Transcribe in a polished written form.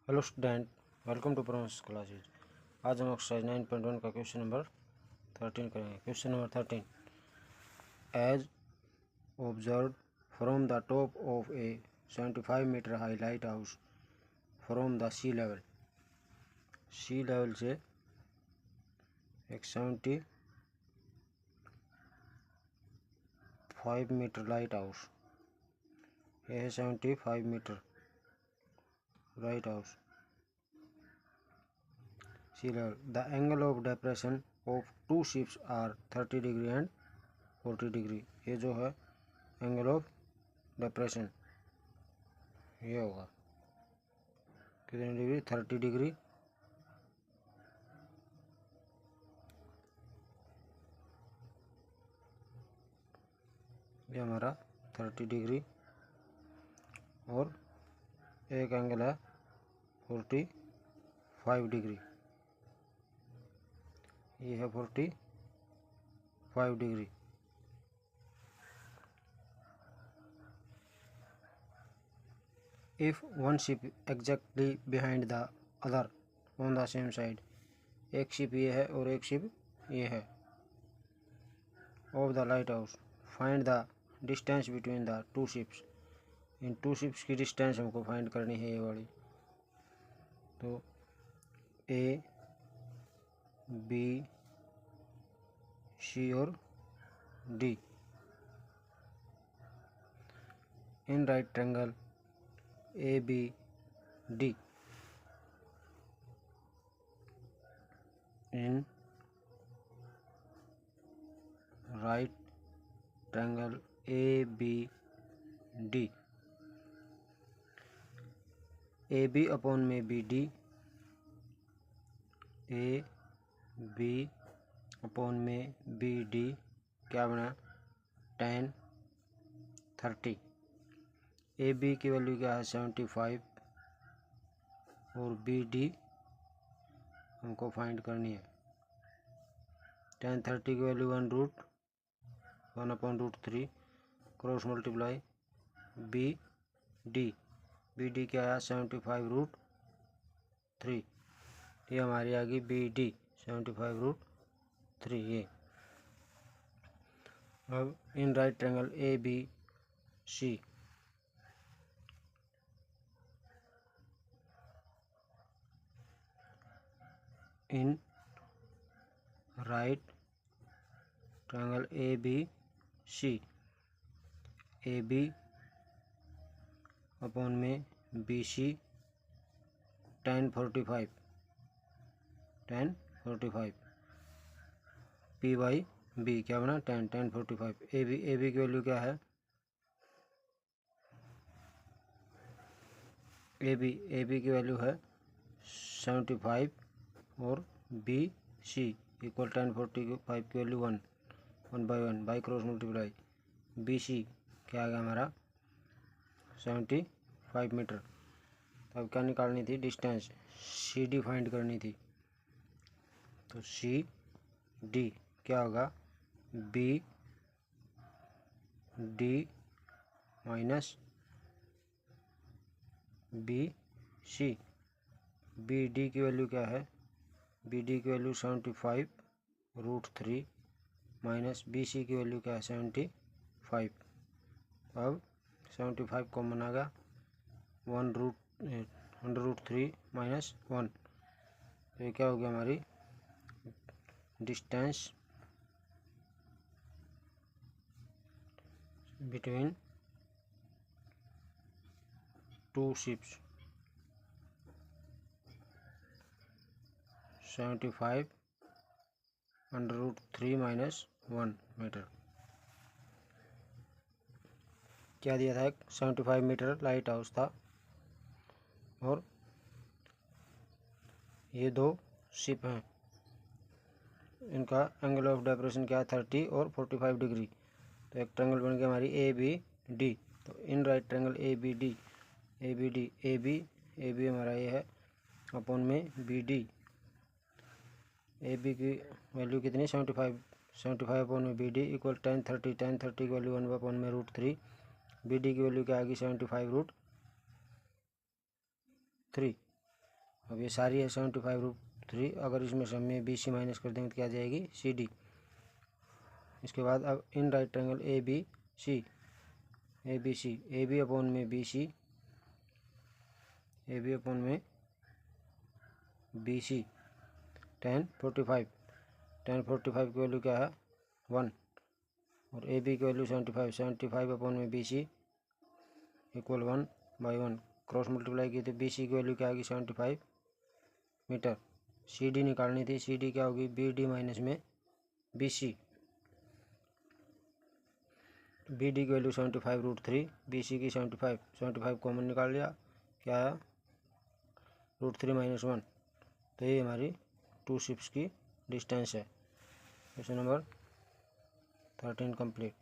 Hello student, welcome to pronounce classes. आज हम exercise 9.1 का क्वेश्चन नंबर 13 करेंगे। Question number 13, as observe from the top of a 75 metre high lighthouse from the sea level से एक 75 metre lighthouse, यह है 75 metre lighthouse sea level. The angle of depression of two ships are 30 degree and 40 degree. ये जो है angle of depression ये होगा कितने डिग्री, 30 डिग्री ये हमारा 30 डिग्री और एक एंगल है 45 डिग्री, ये है 45 degree. If one ship exactly behind the other on the same side, एक शिप ये है और एक शिप ये है of the lighthouse, find the distance between the two ships. इन टू शिप्स की डिस्टेंस हमको फाइंड करनी है ये वाली। तो ए बी सी और D in right triangle A B D, in right triangle A B D, A B upon में B D, A B upon में बी डी क्या बना, tan 30। ए बी की वैल्यू क्या है 75 और बी डी हमको फाइंड करनी है। tan 30 की value 1/√3 cross multiply B D क्या है 75√3, ये हमारी आ गई बी डी 75√3 ये। अब in right triangle A B C, in right triangle A B C, A B upon में B C tan 45 P by B क्या बना tan 45। ए बी की वैल्यू क्या है, ए बी की वैल्यू है 75 और बी सी इक्वल tan 45 की value 1/1 by cross multiply B C क्या आ गया हमारा 75 मीटर। तो अब क्या निकालनी थी, डिस्टेंस सी डी फाइंड करनी थी। तो सी डी क्या होगा, B D minus B C, B D की वैल्यू क्या है, बी डी की वैल्यू 75√3 माइनस बी सी की वैल्यू क्या है 75। अब 75 कॉमन आ गया, 1√3 माइनस 1, तो ये क्या हो गया हमारी डिस्टेंस बिटवीन टू शिप्स 75√3 माइनस 1 मीटर। क्या दिया था, 75 मीटर लाइट हाउस था और ये दो शिप हैं, इनका एंगल ऑफ डेप्रेशन क्या है 30 और 45 डिग्री। तो एक ट्रायंगल बन गया हमारी ए बी डी। तो in right triangle A B D A B हमारा ये है अपॉन में बी डी, ए बी की वैल्यू कितनी 75 अपॉन में बी डी इक्वल tan 30 की वैल्यू 1/√3, बी डी की वैल्यू क्या आएगी 75√3 अब ये सारी है 75√3। अगर इसमें से हम BC माइनस कर देंगे तो क्या आ जाएगी CD। इसके बाद अब in right triangle ABC AB upon में BC, AB अपॉन में BC tan 45 की वैल्यू क्या है 1 और AB की वैल्यू 75 अपॉन में BC इक्वल 1/1। क्रॉस मल्टीप्लाई की तो BC की वैल्यू क्या आएगी 75 मीटर। CD निकालनी थी, CD क्या होगी BD माइनस में BC। BD की वैल्यू 75√3, BC की 75 कॉमन निकाल लिया, क्या है √3 - 1। तो ये हमारी 2 शिप्स की डिस्टेंस है। Question number 13 complete.